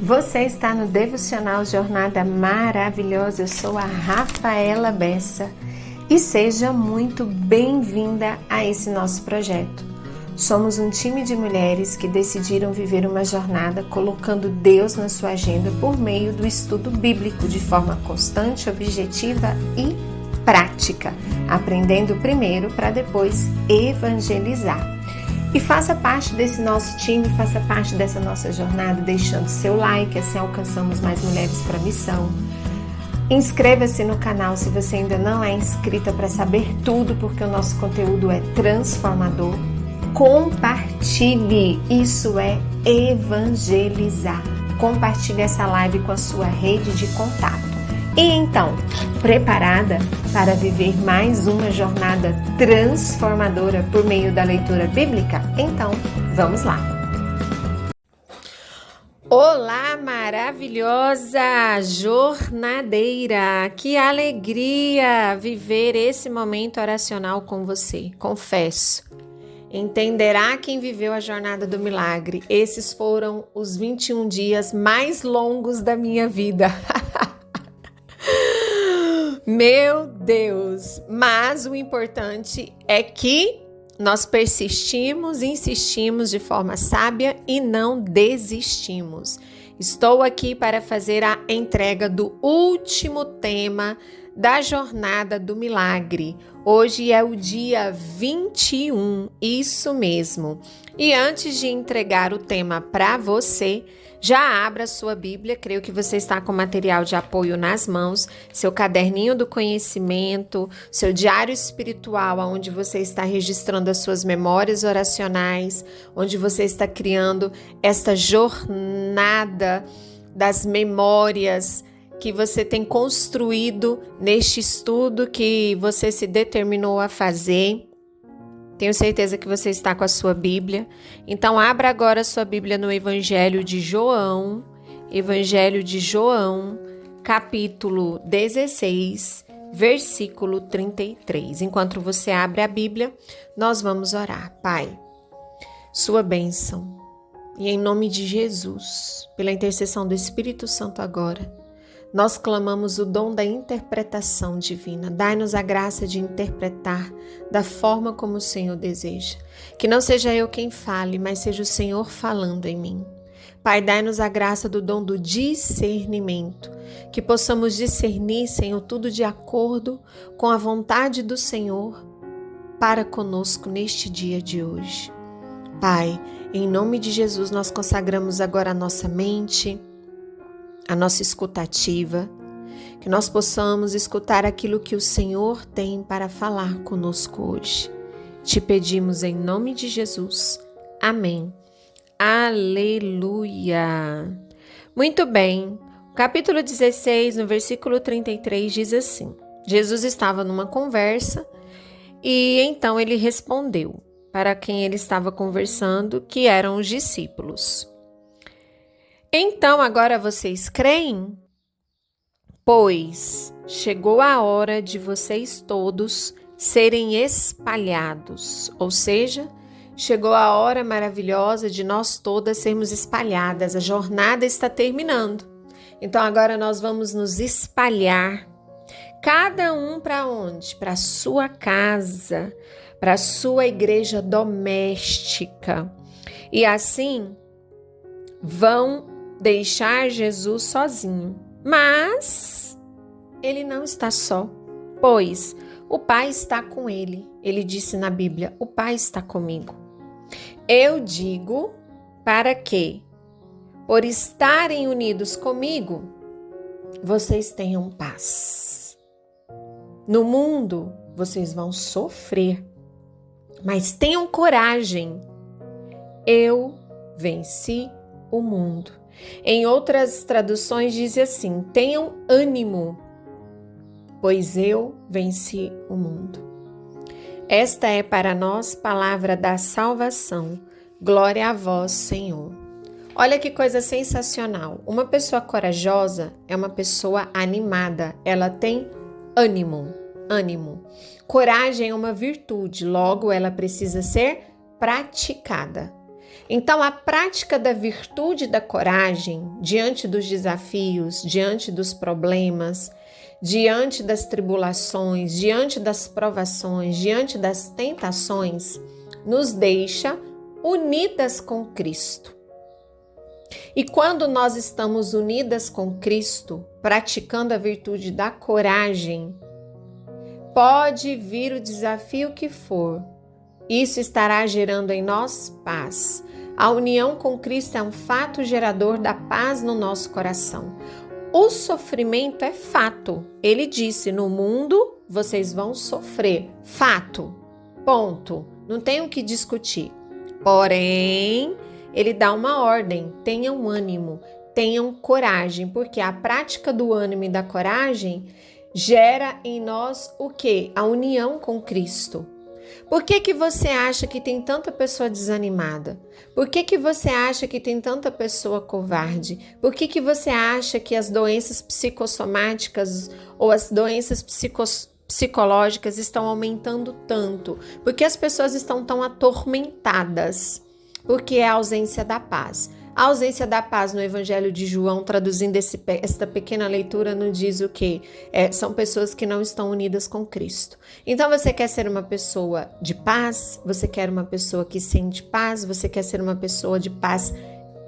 Você está no Devocional Jornada Maravilhosa. Eu sou a Rafaela Bessa e seja muito bem-vinda a esse nosso projeto. Somos um time de mulheres que decidiram viver uma jornada colocando Deus na sua agenda por meio do estudo bíblico de forma constante, objetiva e prática, aprendendo primeiro para depois evangelizar. E faça parte desse nosso time, faça parte dessa nossa jornada, deixando seu like, assim alcançamos mais mulheres para a missão. Inscreva-se no canal se você ainda não é inscrita para saber tudo, porque o nosso conteúdo é transformador. Compartilhe, isso é evangelizar. Compartilhe essa live com a sua rede de contato. E então, preparada para viver mais uma jornada transformadora por meio da leitura bíblica? Então, vamos lá! Olá, maravilhosa jornadeira! Que alegria viver esse momento oracional com você, confesso. Entenderá quem viveu a jornada do milagre. Esses foram os 21 dias mais longos da minha vida. Meu Deus! Mas o importante é que nós persistimos, insistimos de forma sábia e não desistimos. Estou aqui para fazer a entrega do último tema da Jornada do Milagre. Hoje é o dia 21, isso mesmo. E antes de entregar o tema para você, já abra sua Bíblia, creio que você está com material de apoio nas mãos, seu caderninho do conhecimento, seu diário espiritual, onde você está registrando as suas memórias oracionais, onde você está criando esta jornada das memórias que você tem construído neste estudo que você se determinou a fazer. Tenho certeza que você está com a sua Bíblia. Então, abra agora a sua Bíblia no Evangelho de João, capítulo 16, versículo 33. Enquanto você abre a Bíblia, nós vamos orar. Pai, sua bênção, e em nome de Jesus, pela intercessão do Espírito Santo agora, nós clamamos o dom da interpretação divina. Dai-nos a graça de interpretar da forma como o Senhor deseja. Que não seja eu quem fale, mas seja o Senhor falando em mim. Pai, dai-nos a graça do dom do discernimento. Que possamos discernir, Senhor, tudo de acordo com a vontade do Senhor para conosco neste dia de hoje. Pai, em nome de Jesus, nós consagramos agora a nossa mente, a nossa escutativa, que nós possamos escutar aquilo que o Senhor tem para falar conosco hoje. Te pedimos em nome de Jesus. Amém. Aleluia. Muito bem. O capítulo 16, no versículo 33, diz assim: Jesus estava numa conversa e então ele respondeu para quem ele estava conversando, que eram os discípulos. Então, agora vocês creem? Pois chegou a hora de vocês todos serem espalhados, ou seja, chegou a hora maravilhosa de nós todas sermos espalhadas. A jornada está terminando. Então, agora nós vamos nos espalhar. Cada um para onde? Para a sua casa, para a sua igreja doméstica. E assim, vão deixar Jesus sozinho. Mas ele não está só, pois o Pai está com ele. Ele disse na Bíblia: o Pai está comigo. Eu digo para que, por estarem unidos comigo, vocês tenham paz. No mundo, vocês vão sofrer, mas tenham coragem. Eu venci o mundo. Em outras traduções diz assim: tenham ânimo, pois eu venci o mundo. Esta é para nós palavra da salvação. Glória a vós, Senhor. Olha que coisa sensacional. Uma pessoa corajosa é uma pessoa animada. Ela tem ânimo. Coragem é uma virtude, logo ela precisa ser praticada. Então, a prática da virtude da coragem diante dos desafios, diante dos problemas, diante das tribulações, diante das provações, diante das tentações, nos deixa unidas com Cristo. E quando nós estamos unidas com Cristo, praticando a virtude da coragem, pode vir o desafio que for, isso estará gerando em nós paz. A união com Cristo é um fato gerador da paz no nosso coração. O sofrimento é fato. Ele disse: no mundo vocês vão sofrer. Fato. Ponto. Não tem o que discutir. Porém, ele dá uma ordem: tenham ânimo, tenham coragem, porque a prática do ânimo e da coragem gera em nós o quê? A união com Cristo. Por que você acha que tem tanta pessoa desanimada? Por que você acha que tem tanta pessoa covarde? Por que você acha que as doenças psicossomáticas ou as doenças psicológicas estão aumentando tanto? Porque as pessoas estão tão atormentadas? Porque é a ausência da paz. A ausência da paz no Evangelho de João, traduzindo esta pequena leitura, nos diz o quê? São pessoas que não estão unidas com Cristo. Então você quer ser uma pessoa de paz? Você quer uma pessoa que sente paz? Você quer ser uma pessoa de paz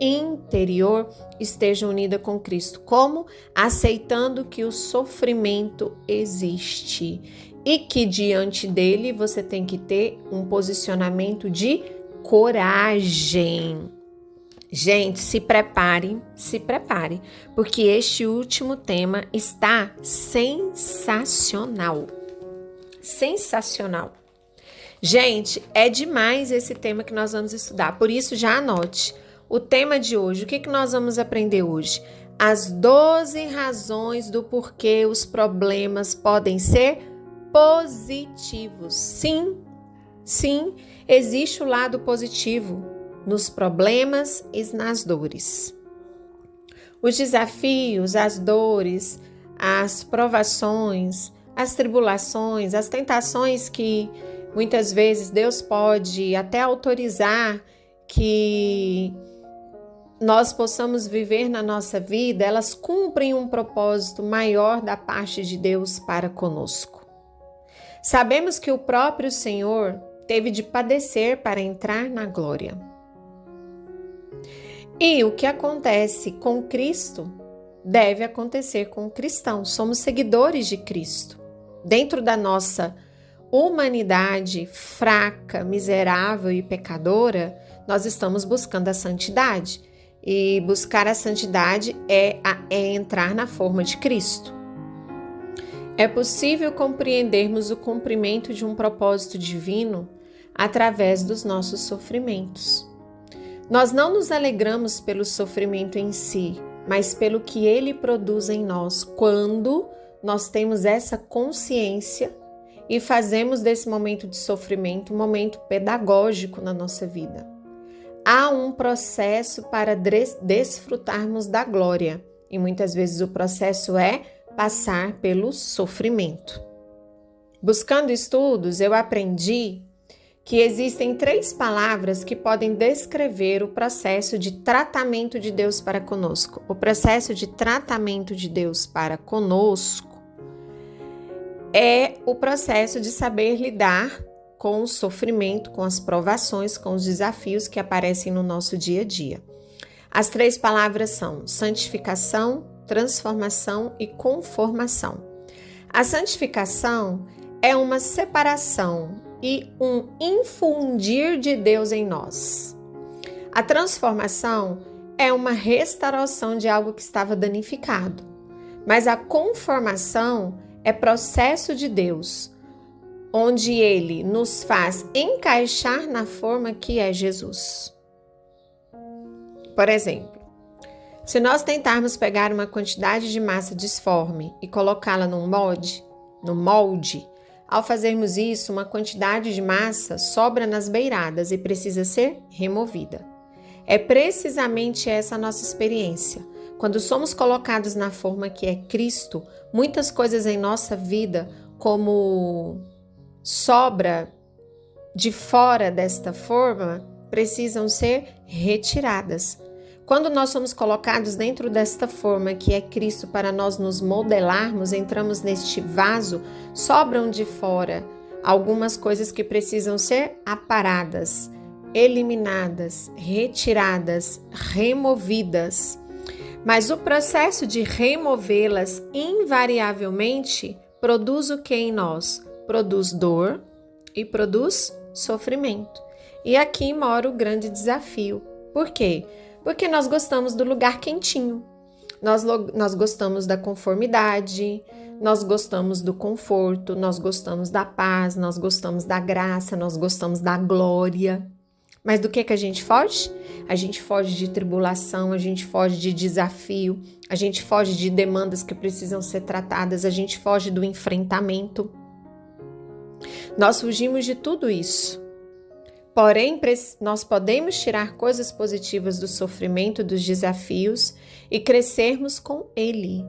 interior? Esteja unida com Cristo. Como? Aceitando que o sofrimento existe e que diante dele você tem que ter um posicionamento de coragem. Gente, se prepare, porque este último tema está sensacional. Sensacional. Gente, é demais esse tema que nós vamos estudar, por isso já anote. O tema de hoje, o que nós vamos aprender hoje? As 12 razões do porquê os problemas podem ser positivos. Sim, existe o lado positivo nos problemas e nas dores. Os desafios, as dores, as provações, as tribulações, as tentações que muitas vezes Deus pode até autorizar que nós possamos viver na nossa vida, elas cumprem um propósito maior da parte de Deus para conosco. Sabemos que o próprio Senhor teve de padecer para entrar na glória. E o que acontece com Cristo deve acontecer com o cristão. Somos seguidores de Cristo. Dentro da nossa humanidade fraca, miserável e pecadora, nós estamos buscando a santidade. E buscar a santidade é entrar na forma de Cristo. É possível compreendermos o cumprimento de um propósito divino através dos nossos sofrimentos. Nós não nos alegramos pelo sofrimento em si, mas pelo que ele produz em nós quando nós temos essa consciência e fazemos desse momento de sofrimento um momento pedagógico na nossa vida. Há um processo para desfrutarmos da glória e muitas vezes o processo é passar pelo sofrimento. Buscando estudos, eu aprendi que existem 3 palavras que podem descrever o processo de tratamento de Deus para conosco. O processo de tratamento de Deus para conosco é o processo de saber lidar com o sofrimento, com as provações, com os desafios que aparecem no nosso dia a dia. As 3 palavras são santificação, transformação e conformação. A santificação é uma separação e um infundir de Deus em nós. A transformação é uma restauração de algo que estava danificado, mas a conformação é processo de Deus, onde Ele nos faz encaixar na forma que é Jesus. Por exemplo, se nós tentarmos pegar uma quantidade de massa disforme e colocá-la no molde, ao fazermos isso, uma quantidade de massa sobra nas beiradas e precisa ser removida. É precisamente essa a nossa experiência. Quando somos colocados na forma que é Cristo, muitas coisas em nossa vida, como sobra de fora desta forma, precisam ser retiradas. Quando nós somos colocados dentro desta forma que é Cristo para nós nos modelarmos, entramos neste vaso, sobram de fora algumas coisas que precisam ser aparadas, eliminadas, retiradas, removidas. Mas o processo de removê-las invariavelmente produz o que em nós? Produz dor e produz sofrimento. E aqui mora o grande desafio. Por quê? Porque nós gostamos do lugar quentinho, nós gostamos da conformidade, nós gostamos do conforto, nós gostamos da paz, nós gostamos da graça, nós gostamos da glória. Mas do que a gente foge? A gente foge de tribulação, a gente foge de desafio, a gente foge de demandas que precisam ser tratadas, a gente foge do enfrentamento. Nós fugimos de tudo isso. Porém, nós podemos tirar coisas positivas do sofrimento, dos desafios e crescermos com ele.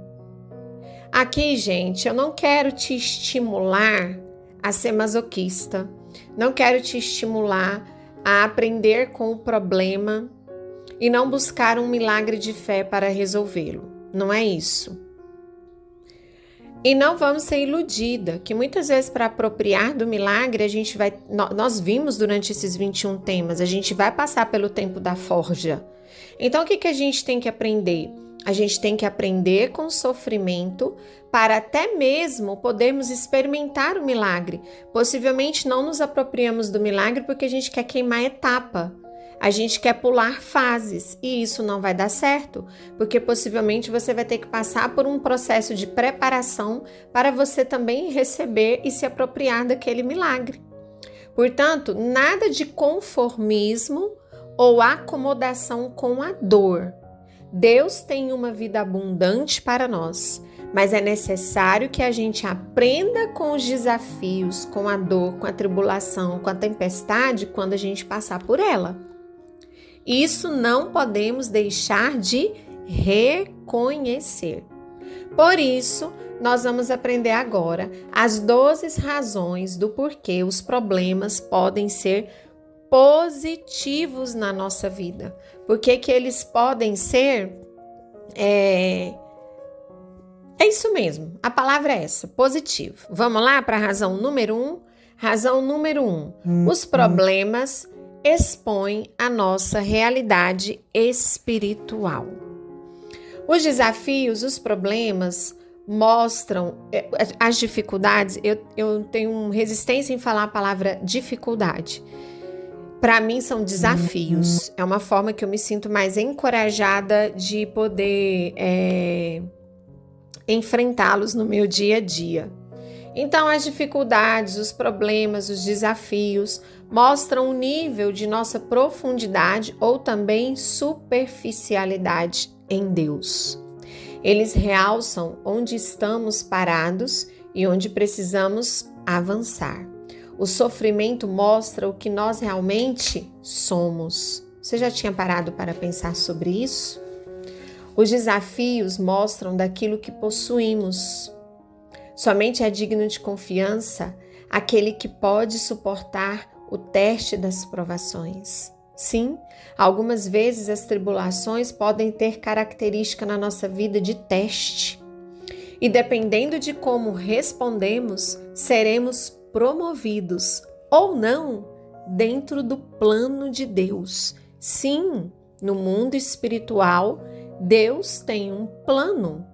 Aqui, gente, eu não quero te estimular a ser masoquista, não quero te estimular a aprender com o problema e não buscar um milagre de fé para resolvê-lo. Não é isso. E não vamos ser iludida, que muitas vezes para apropriar do milagre, nós vimos durante esses 21 temas, a gente vai passar pelo tempo da forja. Então, o que a gente tem que aprender? A gente tem que aprender com o sofrimento para até mesmo podermos experimentar o milagre. Possivelmente não nos apropriamos do milagre porque a gente quer queimar etapa. A gente quer pular fases e isso não vai dar certo, porque possivelmente você vai ter que passar por um processo de preparação para você também receber e se apropriar daquele milagre. Portanto, nada de conformismo ou acomodação com a dor. Deus tem uma vida abundante para nós, mas é necessário que a gente aprenda com os desafios, com a dor, com a tribulação, com a tempestade quando a gente passar por ela. Isso não podemos deixar de reconhecer. Por isso, nós vamos aprender agora as 12 razões do porquê os problemas podem ser positivos na nossa vida. Por que eles podem ser... É isso mesmo, a palavra é essa, positivo. Vamos lá para a razão número 1? Razão número 1. Os problemas expõe a nossa realidade espiritual. Os desafios, os problemas mostram as dificuldades. Eu tenho resistência em falar a palavra dificuldade. Para mim são desafios. É uma forma que eu me sinto mais encorajada de poder enfrentá-los no meu dia a dia. Então, as dificuldades, os problemas, os desafios mostram o nível de nossa profundidade ou também superficialidade em Deus. Eles realçam onde estamos parados e onde precisamos avançar. O sofrimento mostra o que nós realmente somos. Você já tinha parado para pensar sobre isso? Os desafios mostram daquilo que possuímos. Somente é digno de confiança aquele que pode suportar o teste das provações. Sim, algumas vezes as tribulações podem ter característica na nossa vida de teste. E dependendo de como respondemos, seremos promovidos ou não dentro do plano de Deus. Sim, no mundo espiritual, Deus tem um plano.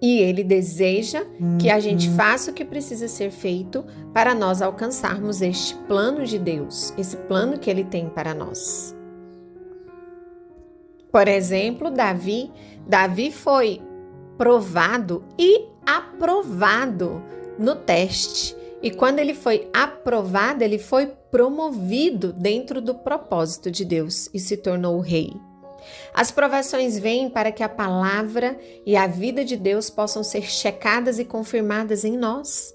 E Ele deseja que a gente faça o que precisa ser feito para nós alcançarmos este plano de Deus, esse plano que Ele tem para nós. Por exemplo, Davi foi provado e aprovado no teste. E quando ele foi aprovado, ele foi promovido dentro do propósito de Deus e se tornou rei. As provações vêm para que a palavra e a vida de Deus possam ser checadas e confirmadas em nós.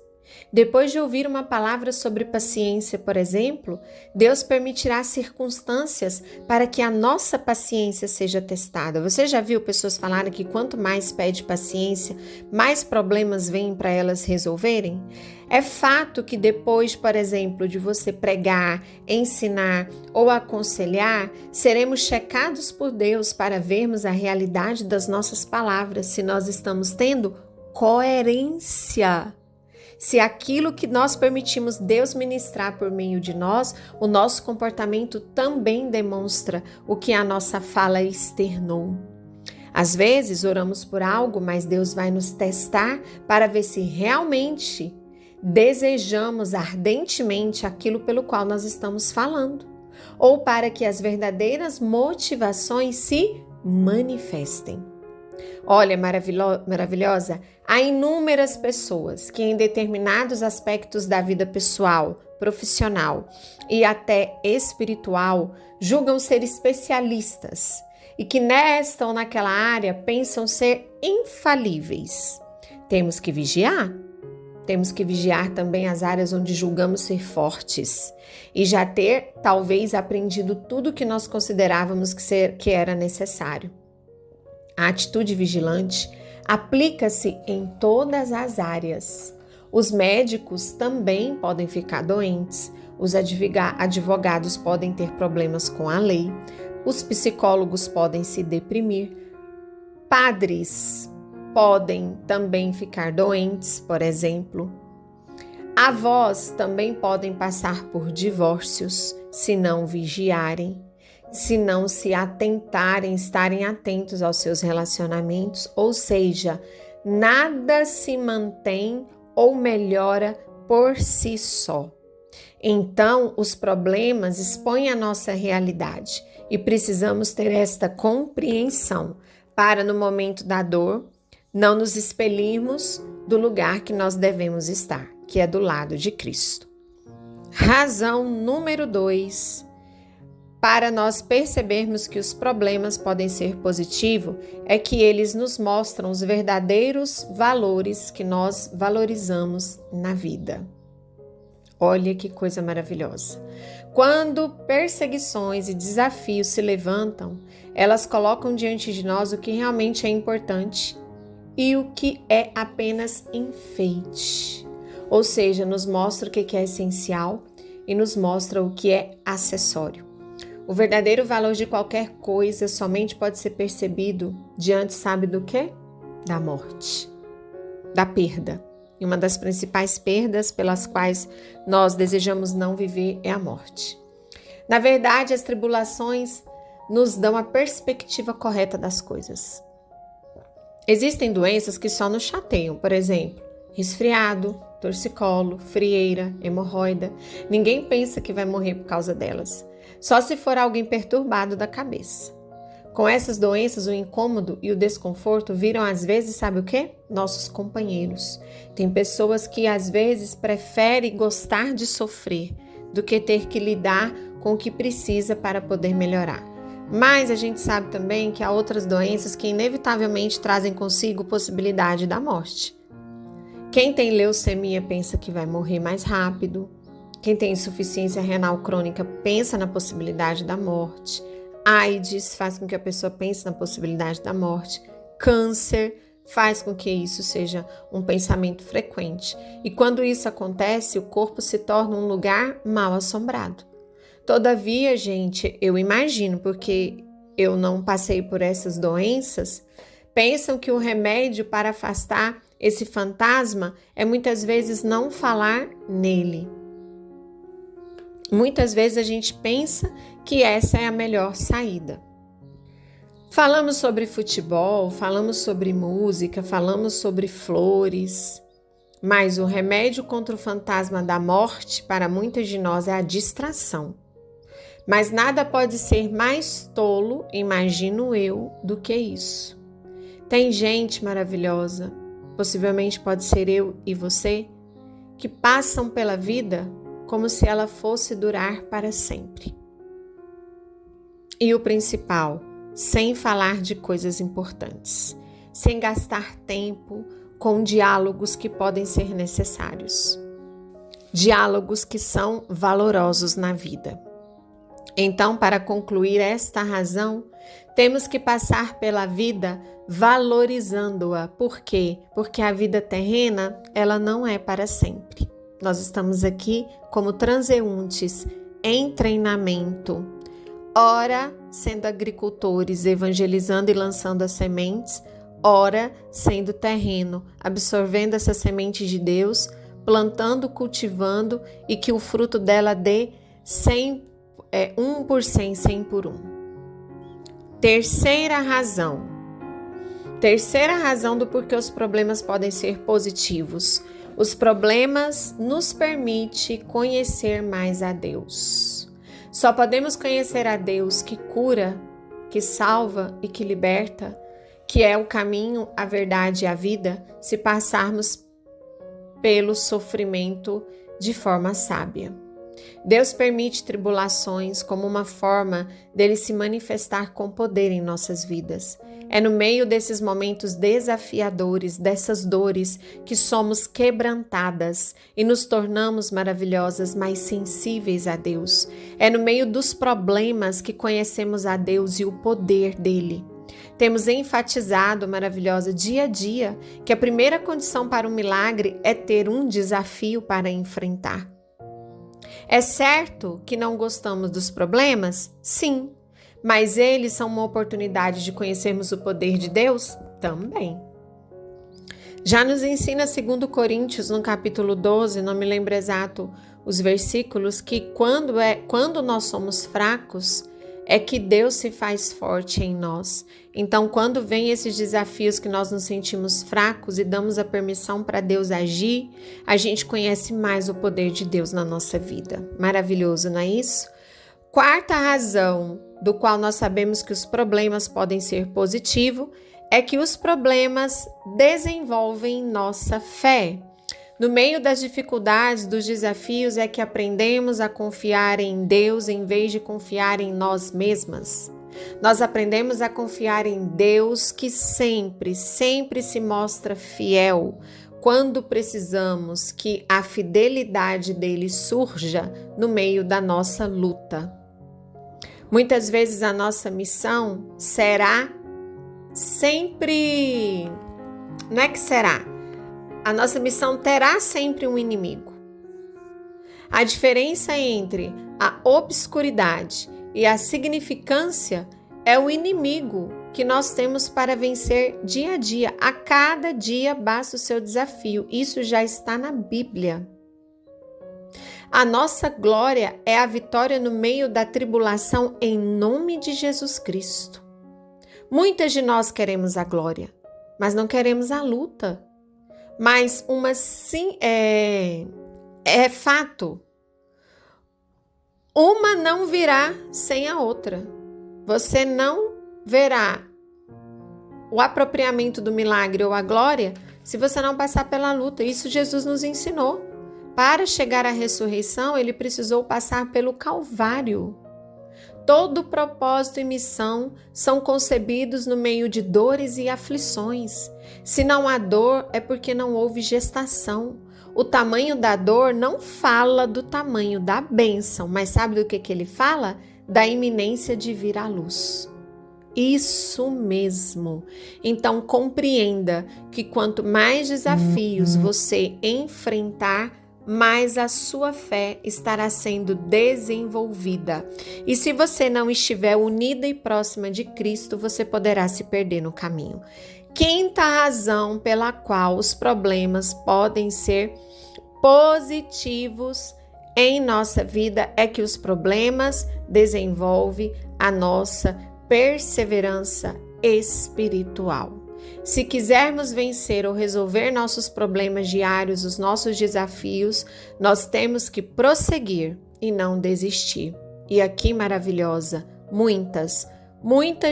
Depois de ouvir uma palavra sobre paciência, por exemplo, Deus permitirá circunstâncias para que a nossa paciência seja testada. Você já viu pessoas falarem que quanto mais pede paciência, mais problemas vêm para elas resolverem? É fato que depois, por exemplo, de você pregar, ensinar ou aconselhar, seremos checados por Deus para vermos a realidade das nossas palavras, se nós estamos tendo coerência. Se aquilo que nós permitimos Deus ministrar por meio de nós, o nosso comportamento também demonstra o que a nossa fala externou. Às vezes oramos por algo, mas Deus vai nos testar para ver se realmente desejamos ardentemente aquilo pelo qual nós estamos falando, ou para que as verdadeiras motivações se manifestem. Olha, maravilhosa, há inúmeras pessoas que em determinados aspectos da vida pessoal, profissional e até espiritual julgam ser especialistas e que nesta ou naquela área pensam ser infalíveis. Temos que vigiar. Temos que vigiar também as áreas onde julgamos ser fortes e já ter, talvez, aprendido tudo o que nós considerávamos que era necessário. A atitude vigilante aplica-se em todas as áreas. Os médicos também podem ficar doentes, os advogados podem ter problemas com a lei, os psicólogos podem se deprimir, padres podem também ficar doentes, por exemplo. Avós também podem passar por divórcios se não vigiarem, se não se atentarem, estarem atentos aos seus relacionamentos, ou seja, nada se mantém ou melhora por si só. Então, os problemas expõem a nossa realidade e precisamos ter esta compreensão para, no momento da dor, não nos expelirmos do lugar que nós devemos estar, que é do lado de Cristo. Razão número 2. Para nós percebermos que os problemas podem ser positivos, é que eles nos mostram os verdadeiros valores que nós valorizamos na vida. Olha que coisa maravilhosa. Quando perseguições e desafios se levantam, elas colocam diante de nós o que realmente é importante e o que é apenas enfeite. Ou seja, nos mostra o que é essencial e nos mostra o que é acessório. O verdadeiro valor de qualquer coisa somente pode ser percebido diante, sabe do quê? Da morte, da perda. E uma das principais perdas pelas quais nós desejamos não viver é a morte. Na verdade, as tribulações nos dão a perspectiva correta das coisas. Existem doenças que só nos chateiam, por exemplo, resfriado, torcicolo, frieira, hemorroida. Ninguém pensa que vai morrer por causa delas. Só se for alguém perturbado da cabeça. Com essas doenças, o incômodo e o desconforto viram às vezes, sabe o quê? Nossos companheiros. Tem pessoas que às vezes preferem gostar de sofrer do que ter que lidar com o que precisa para poder melhorar. Mas a gente sabe também que há outras doenças que inevitavelmente trazem consigo possibilidade da morte. Quem tem leucemia pensa que vai morrer mais rápido. Quem tem insuficiência renal crônica pensa na possibilidade da morte. AIDS faz com que a pessoa pense na possibilidade da morte. Câncer faz com que isso seja um pensamento frequente. E quando isso acontece, o corpo se torna um lugar mal assombrado. Todavia, gente, eu imagino, porque eu não passei por essas doenças, pensam que o remédio para afastar esse fantasma é muitas vezes não falar nele. Muitas vezes a gente pensa que essa é a melhor saída. Falamos sobre futebol, falamos sobre música, falamos sobre flores, mas o remédio contra o fantasma da morte para muitas de nós é a distração. Mas nada pode ser mais tolo, imagino eu, do que isso. Tem gente maravilhosa, possivelmente pode ser eu e você, que passam pela vida como se ela fosse durar para sempre. E o principal, sem falar de coisas importantes, sem gastar tempo com diálogos que podem ser necessários. Diálogos que são valorosos na vida. Então, para concluir esta razão, temos que passar pela vida valorizando-a. Por quê? Porque a vida terrena, ela não é para sempre. Nós estamos aqui como transeuntes em treinamento, ora sendo agricultores, evangelizando e lançando as sementes, ora sendo terreno, absorvendo essa semente de Deus, plantando, cultivando e que o fruto dela dê 1 por 100, 100 por 1. Terceira razão do porquê os problemas podem ser positivos. Os problemas nos permitem conhecer mais a Deus. Só podemos conhecer a Deus que cura, que salva e que liberta, que é o caminho, a verdade e a vida, se passarmos pelo sofrimento de forma sábia. Deus permite tribulações como uma forma dele se manifestar com poder em nossas vidas. É no meio desses momentos desafiadores, dessas dores, que somos quebrantadas e nos tornamos maravilhosas, mais sensíveis a Deus. É no meio dos problemas que conhecemos a Deus e o poder dele. Temos enfatizado, maravilhosa, dia a dia, que a primeira condição para um milagre é ter um desafio para enfrentar. É certo que não gostamos dos problemas? Sim. Mas eles são uma oportunidade de conhecermos o poder de Deus? Também. Já nos ensina 2 Coríntios, no capítulo 12, não me lembro exato os versículos, que quando nós somos fracos, é que Deus se faz forte em nós. Então, quando vem esses desafios que nós nos sentimos fracos e damos a permissão para Deus agir, a gente conhece mais o poder de Deus na nossa vida. Maravilhoso, não é isso? Quarta razão do qual nós sabemos que os problemas podem ser positivos é que os problemas desenvolvem nossa fé. No meio das dificuldades, dos desafios, é que aprendemos a confiar em Deus em vez de confiar em nós mesmas. Nós aprendemos a confiar em Deus que sempre se mostra fiel quando precisamos que a fidelidade dele surja no meio da nossa luta. Muitas vezes a nossa missão será sempre... Não é que será? A nossa missão terá sempre um inimigo. A diferença entre a obscuridade e a significância é o inimigo que nós temos para vencer dia a dia. A cada dia basta o seu desafio. Isso já está na Bíblia. A nossa glória é a vitória no meio da tribulação em nome de Jesus Cristo. Muitas de nós queremos a glória, mas não queremos a luta. Mas é fato. Uma não virá sem a outra. Você não verá o apropriamento do milagre ou a glória se você não passar pela luta. Isso Jesus nos ensinou. Para chegar à ressurreição, ele precisou passar pelo Calvário. Todo propósito e missão são concebidos no meio de dores e aflições. Se não há dor, é porque não houve gestação. O tamanho da dor não fala do tamanho da bênção, mas sabe do que ele fala? Da iminência de vir à luz. Isso mesmo. Então compreenda que quanto mais desafios você enfrentar, mais a sua fé estará sendo desenvolvida. E se você não estiver unida e próxima de Cristo, você poderá se perder no caminho. Quinta razão pela qual os problemas podem ser positivos em nossa vida é que os problemas desenvolvem a nossa perseverança espiritual. Se quisermos vencer ou resolver nossos problemas diários, os nossos desafios, nós temos que prosseguir e não desistir. E aqui, maravilhosa, muitas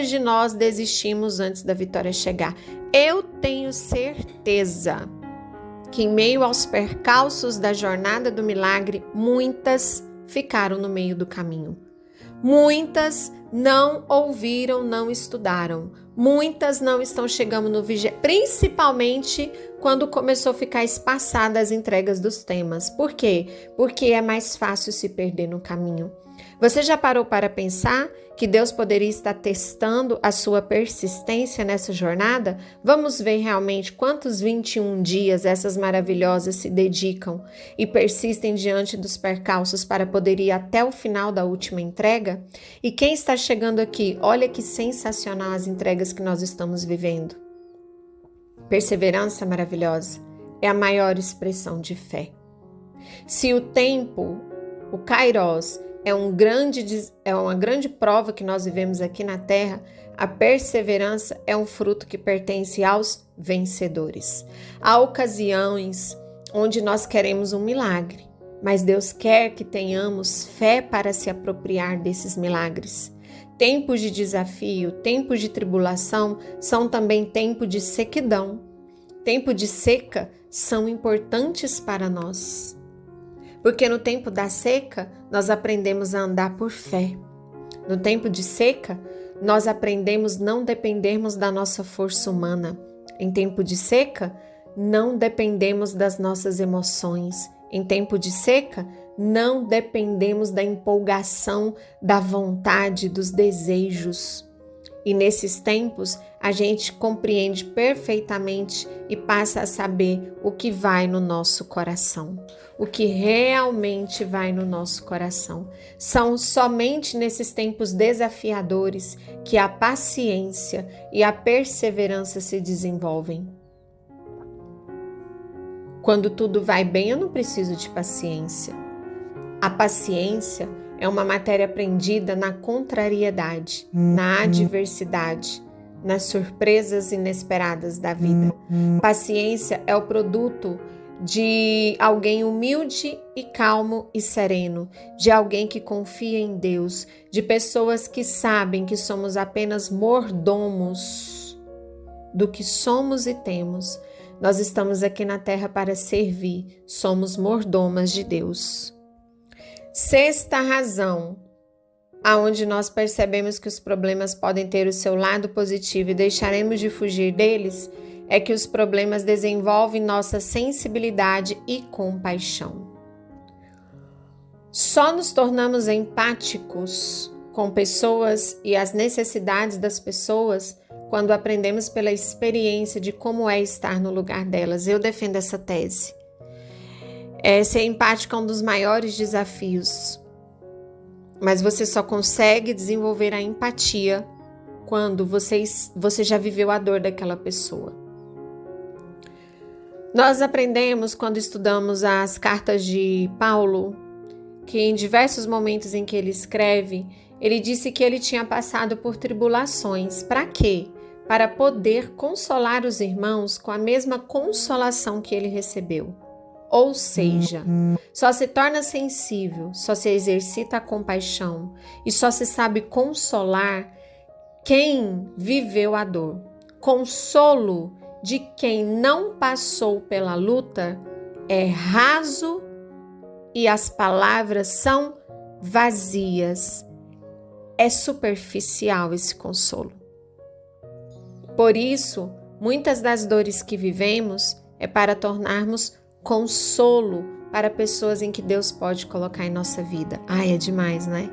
de nós desistimos antes da vitória chegar. Eu tenho certeza que em meio aos percalços da jornada do milagre, muitas ficaram no meio do caminho. Muitas não ouviram, não estudaram. Muitas não estão chegando no principalmente quando começou a ficar espaçada as entregas dos temas. Por quê? Porque é mais fácil se perder no caminho. Você já parou para pensar que Deus poderia estar testando a sua persistência nessa jornada? Vamos ver realmente quantos 21 dias essas maravilhosas se dedicam e persistem diante dos percalços para poder ir até o final da última entrega? E quem está chegando aqui, olha que sensacional as entregas que nós estamos vivendo. Perseverança maravilhosa é a maior expressão de fé. Se o tempo, o Kairos, é uma grande prova que nós vivemos aqui na Terra, a perseverança é um fruto que pertence aos vencedores. Há ocasiões onde nós queremos um milagre, mas Deus quer que tenhamos fé para se apropriar desses milagres. Tempos de desafio, tempos de tribulação são também tempo de sequidão. Tempo de seca são importantes para nós. Porque no tempo da seca, nós aprendemos a andar por fé. No tempo de seca, nós aprendemos não dependermos da nossa força humana. Em tempo de seca, não dependemos das nossas emoções. Em tempo de seca, não dependemos da empolgação, da vontade, dos desejos. E nesses tempos, a gente compreende perfeitamente e passa a saber o que vai no nosso coração. O que realmente vai no nosso coração. São somente nesses tempos desafiadores que a paciência e a perseverança se desenvolvem. Quando tudo vai bem, eu não preciso de paciência. A paciência é uma matéria aprendida na contrariedade, na adversidade, nas surpresas inesperadas da vida. Paciência é o produto de alguém humilde e calmo e sereno, de alguém que confia em Deus, de pessoas que sabem que somos apenas mordomos do que somos e temos. Nós estamos aqui na terra para servir, somos mordomas de Deus. Sexta razão, aonde nós percebemos que os problemas podem ter o seu lado positivo e deixaremos de fugir deles, é que os problemas desenvolvem nossa sensibilidade e compaixão. Só nos tornamos empáticos com pessoas e as necessidades das pessoas quando aprendemos pela experiência de como é estar no lugar delas. Eu defendo essa tese. Ser empático é um dos maiores desafios, mas você só consegue desenvolver a empatia quando você já viveu a dor daquela pessoa. Nós aprendemos quando estudamos as cartas de Paulo, que em diversos momentos em que ele escreve, ele disse que ele tinha passado por tribulações. Para quê? Para poder consolar os irmãos com a mesma consolação que ele recebeu. Ou seja, só se torna sensível, só se exercita a compaixão e só se sabe consolar quem viveu a dor. Consolo de quem não passou pela luta é raso e as palavras são vazias. É superficial esse consolo. Por isso, muitas das dores que vivemos é para tornarmos consolo para pessoas em que Deus pode colocar em nossa vida. Ai, é demais, né?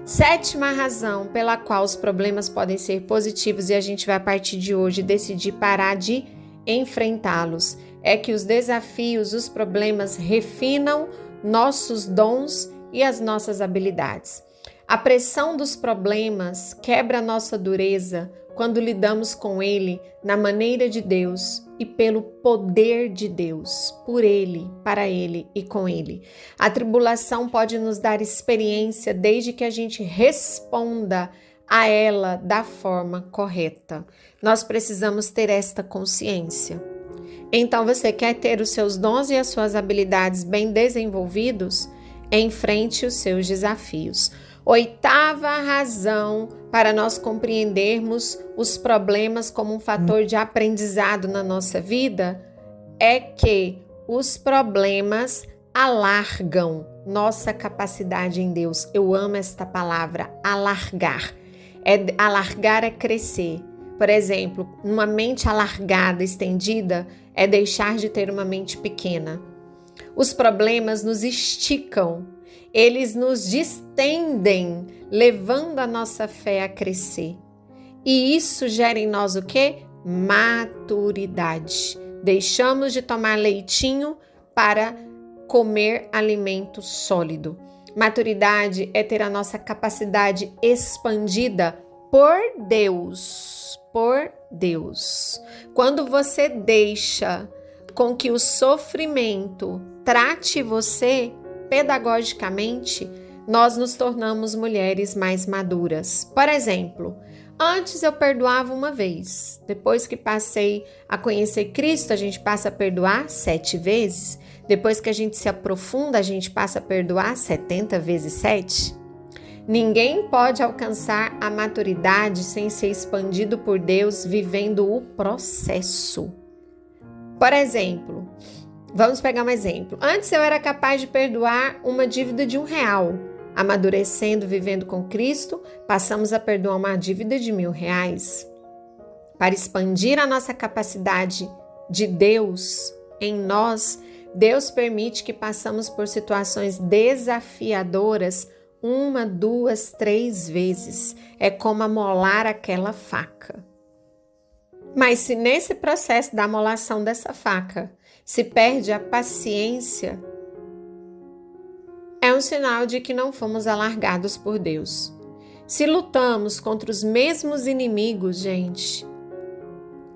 Sétima razão pela qual os problemas podem ser positivos e a gente vai a partir de hoje decidir parar de enfrentá-los é que os desafios, os problemas refinam nossos dons e as nossas habilidades. A pressão dos problemas quebra nossa dureza quando lidamos com ele na maneira de Deus e pelo poder de Deus, por ele, para ele e com ele. A tribulação pode nos dar experiência desde que a gente responda a ela da forma correta. Nós precisamos ter esta consciência. Então, você quer ter os seus dons e as suas habilidades bem desenvolvidos? Enfrente os seus desafios. Oitava razão para nós compreendermos os problemas como um fator de aprendizado na nossa vida é que os problemas alargam nossa capacidade em Deus. Eu amo esta palavra, alargar. Alargar é crescer. Por exemplo, uma mente alargada, estendida, é deixar de ter uma mente pequena. Os problemas nos esticam, eles nos distendem, levando a nossa fé a crescer. E isso gera em nós o quê? Maturidade. Deixamos de tomar leitinho para comer alimento sólido. Maturidade é ter a nossa capacidade expandida por Deus. Por Deus. Quando você deixa com que o sofrimento trate você pedagogicamente, nós nos tornamos mulheres mais maduras. Por exemplo, antes eu perdoava uma vez. Depois que passei a conhecer Cristo, a gente passa a perdoar 7 vezes. Depois que a gente se aprofunda, a gente passa a perdoar 70 vezes 7. Ninguém pode alcançar a maturidade sem ser expandido por Deus vivendo o processo. Por exemplo, vamos pegar um exemplo. Antes eu era capaz de perdoar uma dívida de R$1. Amadurecendo, vivendo com Cristo, passamos a perdoar uma dívida de R$1.000. Para expandir a nossa capacidade de Deus em nós, Deus permite que passamos por situações desafiadoras 1, 2, 3 vezes. É como amolar aquela faca. Mas se nesse processo da amolação dessa faca se perde a paciência, é um sinal de que não fomos alargados por Deus. Se lutamos contra os mesmos inimigos, gente,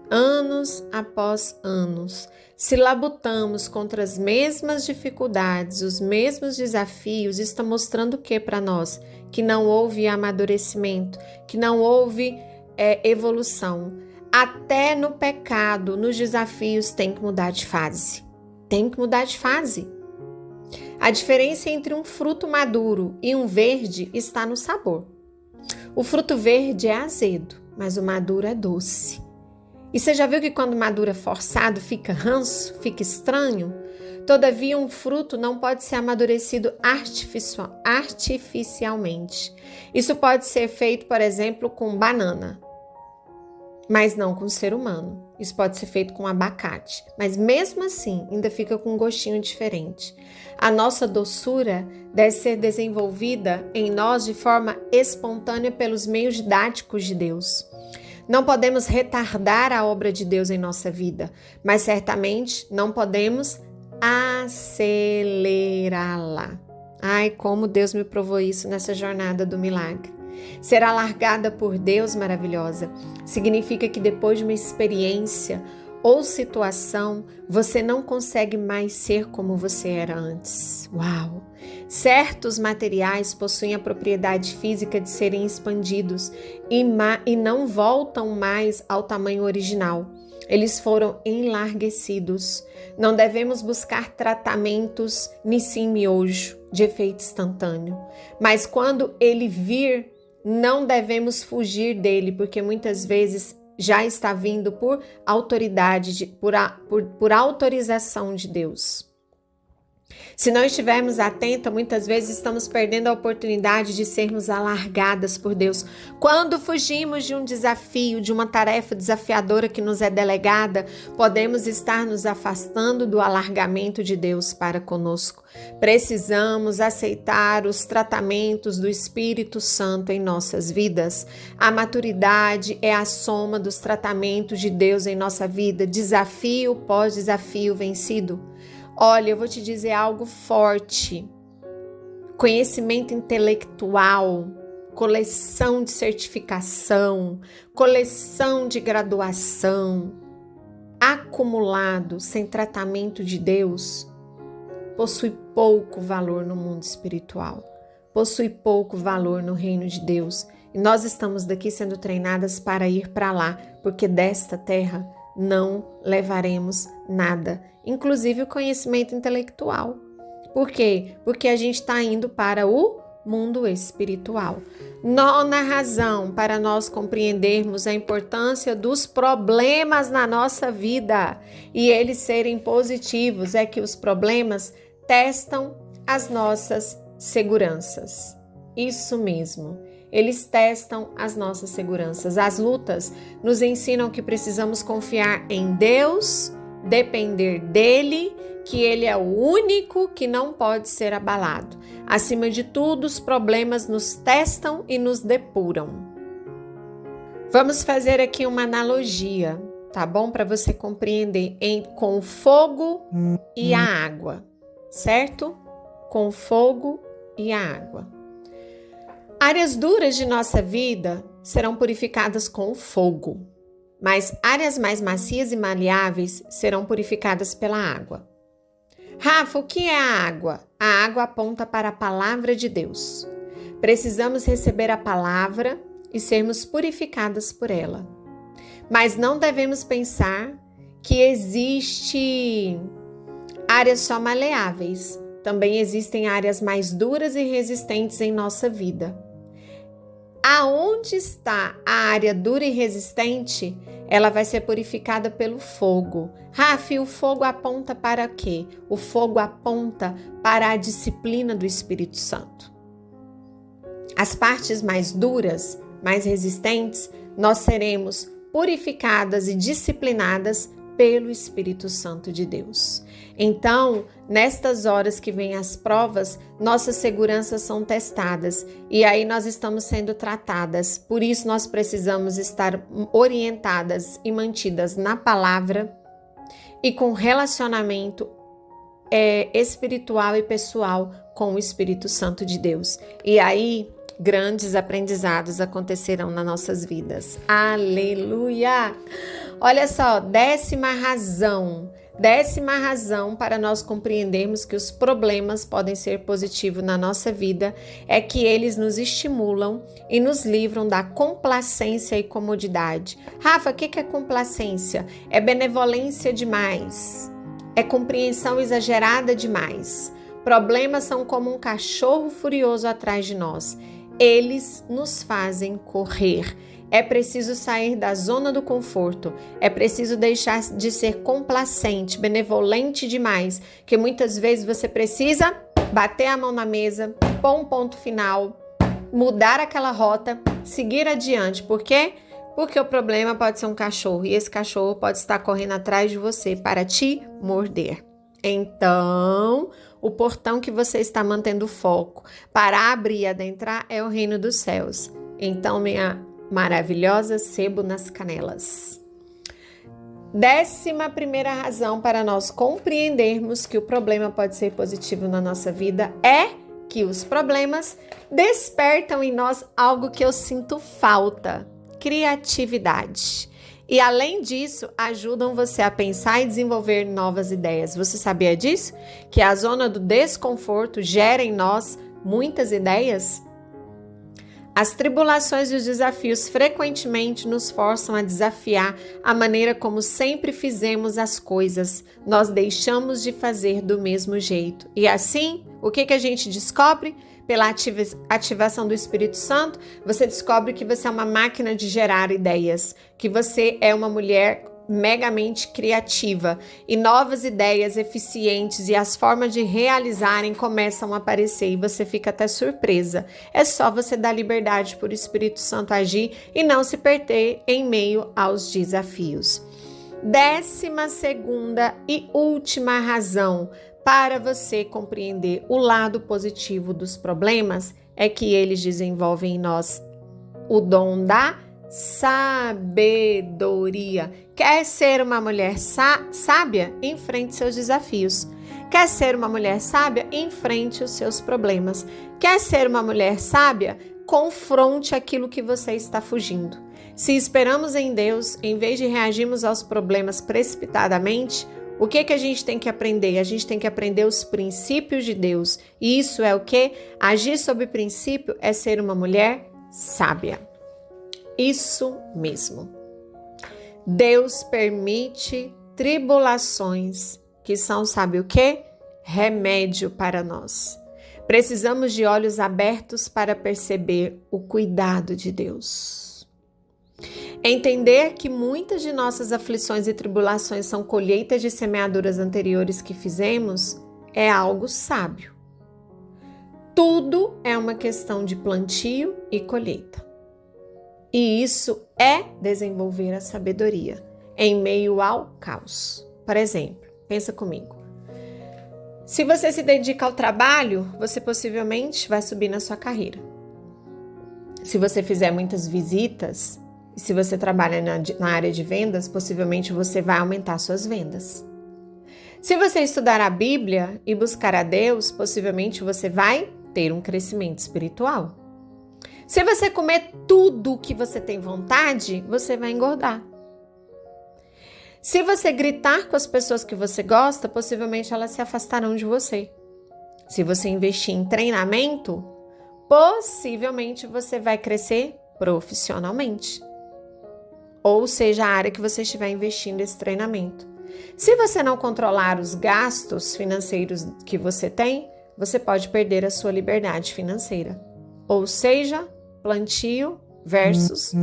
anos após anos, se labutamos contra as mesmas dificuldades, os mesmos desafios, está mostrando o que para nós? Que não houve amadurecimento, que não houve evolução. Até no pecado, nos desafios, tem que mudar de fase. Tem que mudar de fase. A diferença entre um fruto maduro e um verde está no sabor. O fruto verde é azedo, mas o maduro é doce. E você já viu que quando madura forçado fica ranço, fica estranho? Todavia, um fruto não pode ser amadurecido artificialmente. Isso pode ser feito, por exemplo, com banana, mas não com o ser humano. Isso pode ser feito com abacate, mas mesmo assim ainda fica com um gostinho diferente. A nossa doçura deve ser desenvolvida em nós de forma espontânea pelos meios didáticos de Deus. Não podemos retardar a obra de Deus em nossa vida, mas certamente não podemos acelerá-la. Ai, como Deus me provou isso nessa jornada do milagre. Ser alargada por Deus maravilhosa significa que depois de uma experiência ou situação, você não consegue mais ser como você era antes. Uau! Certos materiais possuem a propriedade física de serem expandidos e não voltam mais ao tamanho original. Eles foram enlarguecidos. Não devemos buscar tratamentos nissim miojo, de efeito instantâneo. Mas quando ele vir, não devemos fugir dele, porque muitas vezes já está vindo por autoridade, por autorização de Deus. Se não estivermos atentos, muitas vezes estamos perdendo a oportunidade de sermos alargadas por Deus. Quando fugimos de um desafio, de uma tarefa desafiadora que nos é delegada, podemos estar nos afastando do alargamento de Deus para conosco. Precisamos aceitar os tratamentos do Espírito Santo em nossas vidas. A maturidade é a soma dos tratamentos de Deus em nossa vida, desafio pós desafio vencido. Olha, eu vou te dizer algo forte. Conhecimento intelectual, coleção de certificação, coleção de graduação, acumulado sem tratamento de Deus, possui pouco valor no mundo espiritual, possui pouco valor no reino de Deus. E nós estamos daqui sendo treinadas para ir para lá, porque desta terra não levaremos nada, inclusive o conhecimento intelectual. Por quê? Porque a gente está indo para o mundo espiritual. Nona razão para nós compreendermos a importância dos problemas na nossa vida e eles serem positivos é que os problemas testam as nossas seguranças. Isso mesmo, eles testam as nossas seguranças. As lutas nos ensinam que precisamos confiar em Deus, depender dele, que ele é o único que não pode ser abalado. Acima de tudo, os problemas nos testam e nos depuram. Vamos fazer aqui uma analogia, tá bom? Para você compreender com o fogo e a água, certo? Com o fogo e a água. Áreas duras de nossa vida serão purificadas com o fogo, mas áreas mais macias e maleáveis serão purificadas pela água. Rafa, o que é a água? A água aponta para a palavra de Deus. Precisamos receber a palavra e sermos purificadas por ela. Mas não devemos pensar que existe áreas só maleáveis. Também existem áreas mais duras e resistentes em nossa vida. Aonde está a área dura e resistente, ela vai ser purificada pelo fogo. Rafa, o fogo aponta para quê? O fogo aponta para a disciplina do Espírito Santo. As partes mais duras, mais resistentes, nós seremos purificadas e disciplinadas pelo Espírito Santo de Deus. Então, nestas horas que vêm as provas, nossas seguranças são testadas e aí nós estamos sendo tratadas. Por isso, nós precisamos estar orientadas e mantidas na palavra e com relacionamento espiritual e pessoal com o Espírito Santo de Deus. E aí, grandes aprendizados acontecerão nas nossas vidas. Aleluia! Olha só, décima razão para nós compreendermos que os problemas podem ser positivos na nossa vida é que eles nos estimulam e nos livram da complacência e comodidade. Rafa, o que é complacência? É benevolência demais, é compreensão exagerada demais. Problemas são como um cachorro furioso atrás de nós. Eles nos fazem correr. É preciso sair da zona do conforto. É preciso deixar de ser complacente, benevolente demais, que muitas vezes você precisa bater a mão na mesa, pôr um ponto final, mudar aquela rota, seguir adiante. Por quê? Porque o problema pode ser um cachorro e esse cachorro pode estar correndo atrás de você para te morder. Então, o portão que você está mantendo o foco para abrir e adentrar é o reino dos céus. Então, minha maravilhosa, sebo nas canelas. 11ª razão para nós compreendermos que o problema pode ser positivo na nossa vida é que os problemas despertam em nós algo que eu sinto falta: criatividade. E além disso, ajudam você a pensar e desenvolver novas ideias. Você sabia disso? Que a zona do desconforto gera em nós muitas ideias? As tribulações e os desafios frequentemente nos forçam a desafiar a maneira como sempre fizemos as coisas. Nós deixamos de fazer do mesmo jeito. E assim, o que a gente descobre? Pela ativação do Espírito Santo, você descobre que você é uma máquina de gerar ideias, que você é uma mulher megamente criativa e novas ideias eficientes e as formas de realizarem começam a aparecer e você fica até surpresa. É só você dar liberdade para o Espírito Santo agir e não se perder em meio aos desafios. 12ª e última razão para você compreender o lado positivo dos problemas é que eles desenvolvem em nós o dom da sabedoria. Quer ser uma mulher sábia? Enfrente seus desafios. Quer ser uma mulher sábia? Enfrente os seus problemas. Quer ser uma mulher sábia? Confronte aquilo que você está fugindo. Se esperamos em Deus, em vez de reagirmos aos problemas precipitadamente, o que a gente tem que aprender? A gente tem que aprender os princípios de Deus. E isso é o quê? Agir sob princípio é ser uma mulher sábia. Isso mesmo. Deus permite tribulações que são, sabe o quê? Remédio para nós. Precisamos de olhos abertos para perceber o cuidado de Deus. Entender que muitas de nossas aflições e tribulações são colheitas de semeaduras anteriores que fizemos é algo sábio. Tudo é uma questão de plantio e colheita. E isso é desenvolver a sabedoria em meio ao caos. Por exemplo, pensa comigo. Se você se dedica ao trabalho, você possivelmente vai subir na sua carreira. Se você fizer muitas visitas, e se você trabalha na área de vendas, possivelmente você vai aumentar suas vendas. Se você estudar a Bíblia e buscar a Deus, possivelmente você vai ter um crescimento espiritual. Se você comer tudo o que você tem vontade, você vai engordar. Se você gritar com as pessoas que você gosta, possivelmente elas se afastarão de você. Se você investir em treinamento, possivelmente você vai crescer profissionalmente. Ou seja, a área que você estiver investindo esse treinamento. Se você não controlar os gastos financeiros que você tem, você pode perder a sua liberdade financeira. Ou seja, plantio versus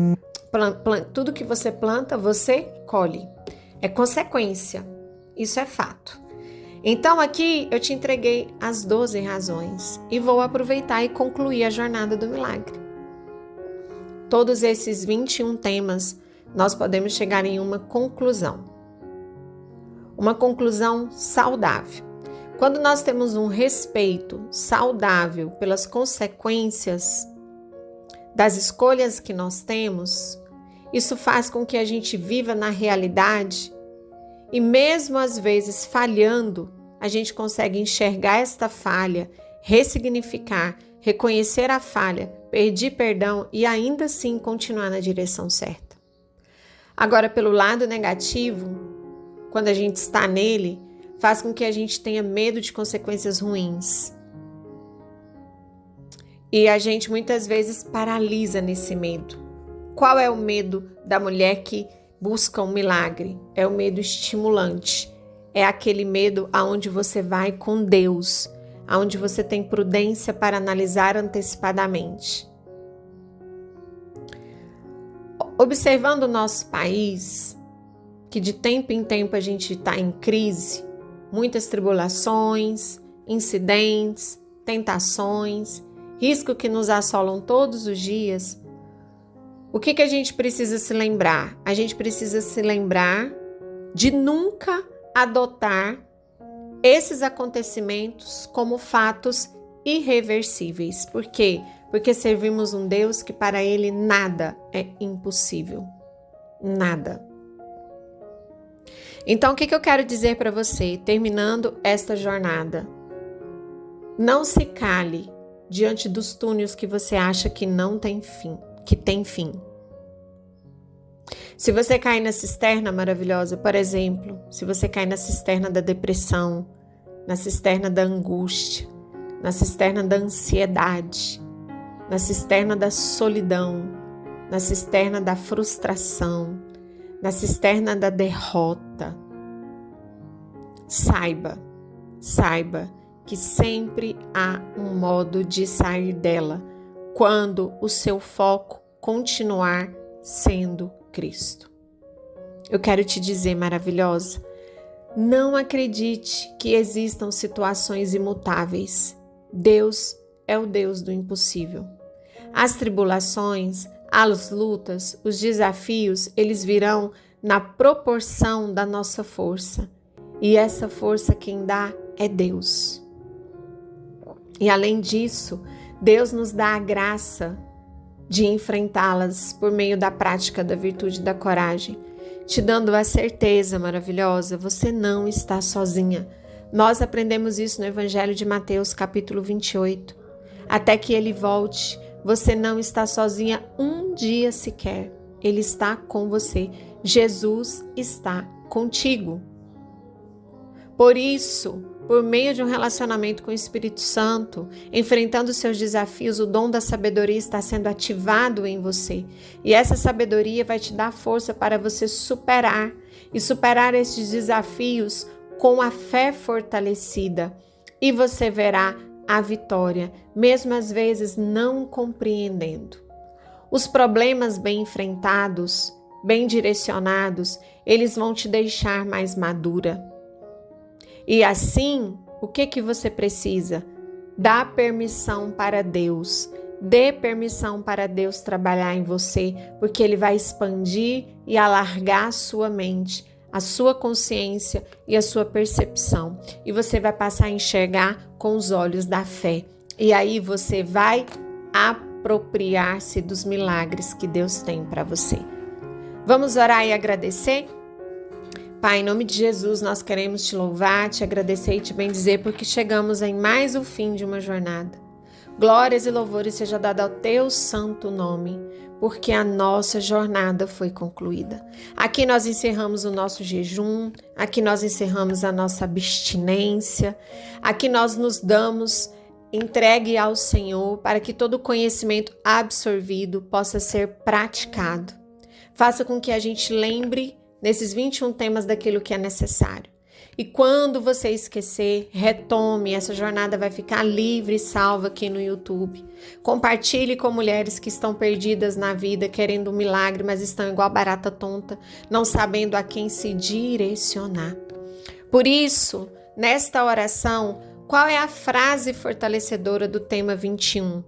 tudo que você planta, você colhe. É consequência. Isso é fato. Então aqui eu te entreguei as 12 razões e vou aproveitar e concluir a jornada do milagre. Todos esses 21 temas, nós podemos chegar em uma conclusão. Uma conclusão saudável. Quando nós temos um respeito saudável pelas consequências das escolhas que nós temos, isso faz com que a gente viva na realidade e mesmo às vezes falhando, a gente consegue enxergar esta falha, ressignificar, reconhecer a falha, pedir perdão e ainda assim continuar na direção certa. Agora, pelo lado negativo, quando a gente está nele, faz com que a gente tenha medo de consequências ruins. E a gente muitas vezes paralisa nesse medo. Qual é o medo da mulher que busca um milagre? É o medo estimulante. É aquele medo aonde você vai com Deus, aonde você tem prudência para analisar antecipadamente. Observando o nosso país, que de tempo em tempo a gente está em crise, muitas tribulações, incidentes, tentações, riscos que nos assolam todos os dias, o que a gente precisa se lembrar? A gente precisa se lembrar de nunca adotar esses acontecimentos como fatos irreversíveis. Por quê? Porque servimos um Deus que para Ele nada é impossível. Nada. Então, o que eu quero dizer para você, terminando esta jornada? Não se cale diante dos túneis que você acha que não tem fim, que tem fim. Se você cair na cisterna maravilhosa, por exemplo, se você cair na cisterna da depressão, na cisterna da angústia, na cisterna da ansiedade, na cisterna da solidão, na cisterna da frustração, na cisterna da derrota, saiba que sempre há um modo de sair dela quando o seu foco continuar sendo Cristo. Eu quero te dizer, maravilhosa, não acredite que existam situações imutáveis. Deus é o Deus do impossível. As tribulações, as lutas, os desafios, eles virão na proporção da nossa força. E essa força quem dá é Deus. E além disso, Deus nos dá a graça de enfrentá-las por meio da prática da virtude da coragem, te dando a certeza maravilhosa, você não está sozinha. Nós aprendemos isso no Evangelho de Mateus, capítulo 28. Até que ele volte, você não está sozinha um dia sequer. Ele está com você. Jesus está contigo. Por isso, por meio de um relacionamento com o Espírito Santo, enfrentando seus desafios, o dom da sabedoria está sendo ativado em você. E essa sabedoria vai te dar força para você superar esses desafios com a fé fortalecida. E você verá a vitória, mesmo às vezes não compreendendo. Os problemas bem enfrentados, bem direcionados, eles vão te deixar mais madura. E assim, O que você precisa? Dá permissão para Deus. Dê permissão para Deus trabalhar em você, porque Ele vai expandir e alargar a sua mente, a sua consciência e a sua percepção. E você vai passar a enxergar com os olhos da fé. E aí você vai apropriar-se dos milagres que Deus tem para você. Vamos orar e agradecer? Pai, em nome de Jesus, nós queremos te louvar, te agradecer e te bendizer, porque chegamos em mais o fim de uma jornada. Glórias e louvores seja dado ao teu santo nome, porque a nossa jornada foi concluída. Aqui nós encerramos o nosso jejum, aqui nós encerramos a nossa abstinência, aqui nós nos damos entregue ao Senhor para que todo conhecimento absorvido possa ser praticado. Faça com que a gente lembre nesses 21 temas daquilo que é necessário. E quando você esquecer, retome, essa jornada vai ficar livre e salva aqui no YouTube. Compartilhe com mulheres que estão perdidas na vida, querendo um milagre, mas estão igual barata tonta, não sabendo a quem se direcionar. Por isso, nesta oração, qual é a frase fortalecedora do tema 21?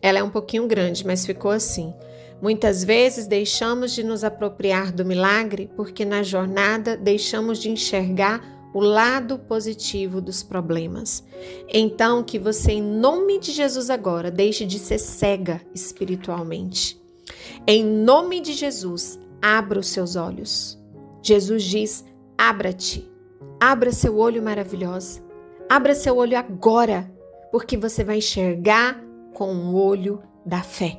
Ela é um pouquinho grande, mas ficou assim. Muitas vezes deixamos de nos apropriar do milagre porque na jornada deixamos de enxergar o lado positivo dos problemas. Então, que você, em nome de Jesus agora, deixe de ser cega espiritualmente. Em nome de Jesus, abra os seus olhos. Jesus diz, abra-te, abra seu olho maravilhoso. Abra seu olho agora, porque você vai enxergar com o olho da fé.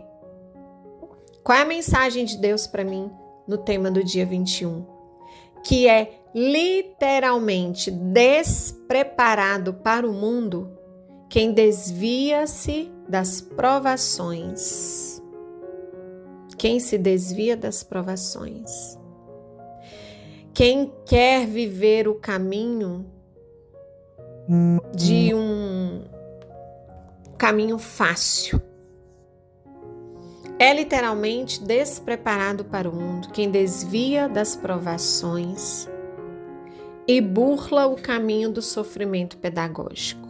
Qual é a mensagem de Deus para mim no tema do dia 21? Que é literalmente despreparado para o mundo quem desvia-se das provações. Quem se desvia das provações. Quem quer viver o caminho de um caminho fácil. É literalmente despreparado para o mundo quem desvia das provações e burla o caminho do sofrimento pedagógico.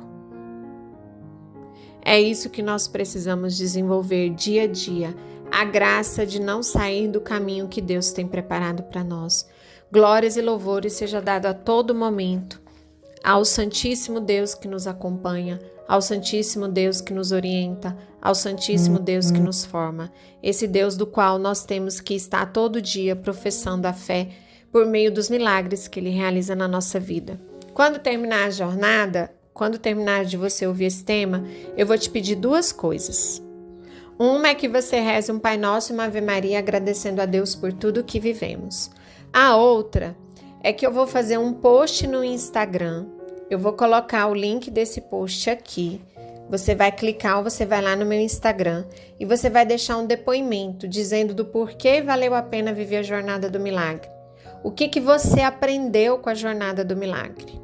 É isso que nós precisamos desenvolver dia a dia, a graça de não sair do caminho que Deus tem preparado para nós. Glórias e louvores seja dado a todo momento ao Santíssimo Deus que nos acompanha, ao Santíssimo Deus que nos orienta, ao Santíssimo Deus que nos forma. Esse Deus do qual nós temos que estar todo dia professando a fé por meio dos milagres que Ele realiza na nossa vida. Quando terminar a jornada, quando terminar de você ouvir esse tema, eu vou te pedir duas coisas. Uma é que você reze um Pai Nosso e uma Ave Maria agradecendo a Deus por tudo que vivemos. A outra é que eu vou fazer um post no Instagram. Eu vou colocar o link desse post aqui. Você vai clicar ou você vai lá no meu Instagram e você vai deixar um depoimento dizendo do porquê valeu a pena viver a jornada do milagre. O que você aprendeu com a jornada do milagre.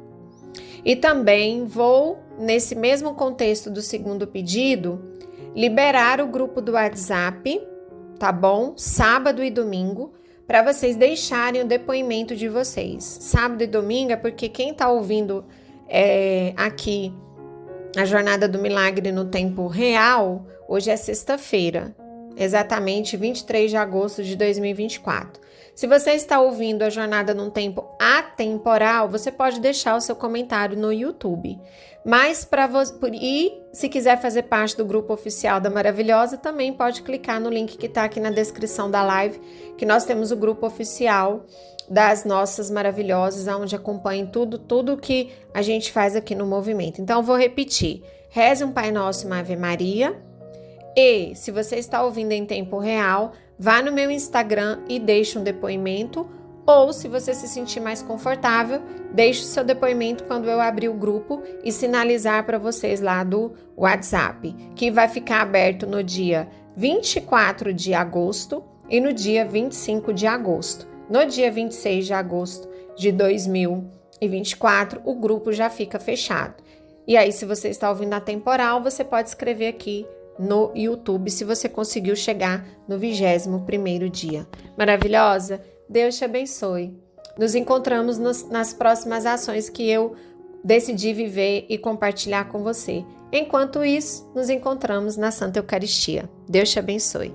E também vou, nesse mesmo contexto do segundo pedido, liberar o grupo do WhatsApp, tá bom? Sábado e domingo, para vocês deixarem o depoimento de vocês. Sábado e domingo é porque quem está ouvindo aqui a Jornada do Milagre no tempo real, hoje é sexta-feira, exatamente 23 de agosto de 2024. Se você está ouvindo a jornada num tempo atemporal, você pode deixar o seu comentário no YouTube. Mas se quiser fazer parte do grupo oficial da Maravilhosa, também pode clicar no link que está aqui na descrição da live, que nós temos o grupo oficial das nossas maravilhosas, onde acompanhem tudo que a gente faz aqui no movimento. Então, eu vou repetir. Reze um Pai Nosso e uma Ave Maria. E, se você está ouvindo em tempo real, vá no meu Instagram e deixe um depoimento. Ou, se você se sentir mais confortável, deixe o seu depoimento quando eu abrir o grupo e sinalizar para vocês lá do WhatsApp, que vai ficar aberto no dia 24 de agosto e no dia 25 de agosto. No dia 26 de agosto de 2024, o grupo já fica fechado. E aí, se você está ouvindo a temporal, você pode escrever aqui no YouTube, se você conseguiu chegar no 21º dia. Maravilhosa? Deus te abençoe. Nos encontramos nas próximas ações que eu decidi viver e compartilhar com você. Enquanto isso, nos encontramos na Santa Eucaristia. Deus te abençoe.